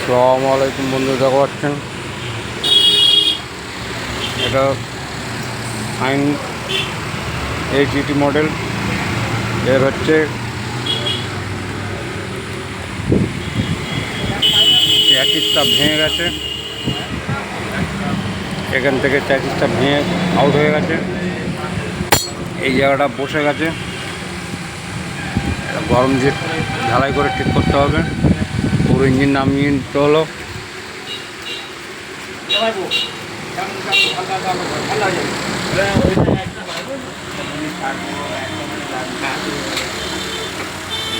আসসালামু আলাইকুম বন্ধু, দেখা পাচ্ছেন এটা সাইন 880 মডেল। এর হচ্ছে চ্যাসিসটা ভেঙে গেছে, এখান থেকে চ্যাসিসটা ভেঙে আউট হয়ে গেছে, এই জায়গাটা বসে গেছে, গরম দিয়ে ঝালাই করে ঠিক করতে হবে। পুরো ইঞ্জিন নামিয়ে নিতে হলো।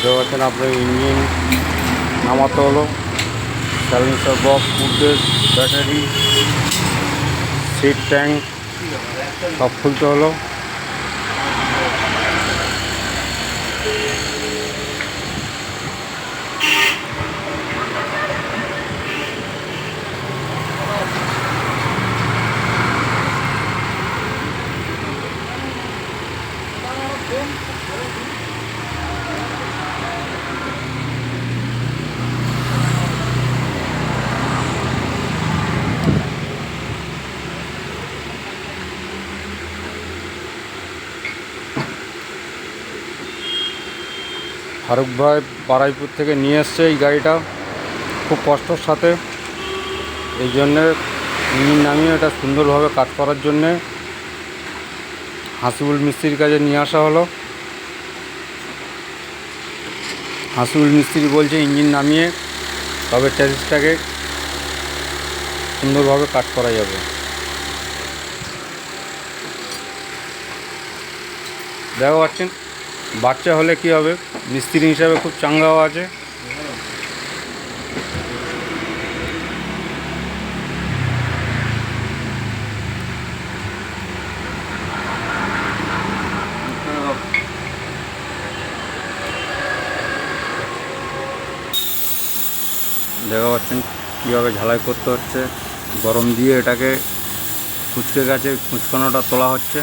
দেখছেন আপনার ইঞ্জিন নামাতে হলো, সাইলেন্সার বক্স, ফুডেস, ব্যাটারি, সিট, ট্যাঙ্ক সব খুলতে হলো। ফারুক ভাই বারাইপুর থেকে নিয়ে এসছে এই গাড়িটা খুব কষ্টর সাথে। এই জন্যে ইঞ্জিন নামিয়ে এটা সুন্দরভাবে কাজ করার জন্যে হাসিবুল মিস্ত্রির কাছে নিয়ে আসা হলো। হাসিবুল মিস্ত্রি বলছে ইঞ্জিন নামিয়ে তবে চ্যাসিসটাকে সুন্দরভাবে কাজ করা যাবে। দেখা পাচ্ছেন বাচ্চা হলে কি হবে, মিস্ত্রি হিসাবে খুব চাঙ্গাও আছে। দেখা পাচ্ছেন কীভাবে ঝালাই করতে হচ্ছে, গরম দিয়ে এটাকে কুচকে গেছে, কুচকানোটা তোলা হচ্ছে।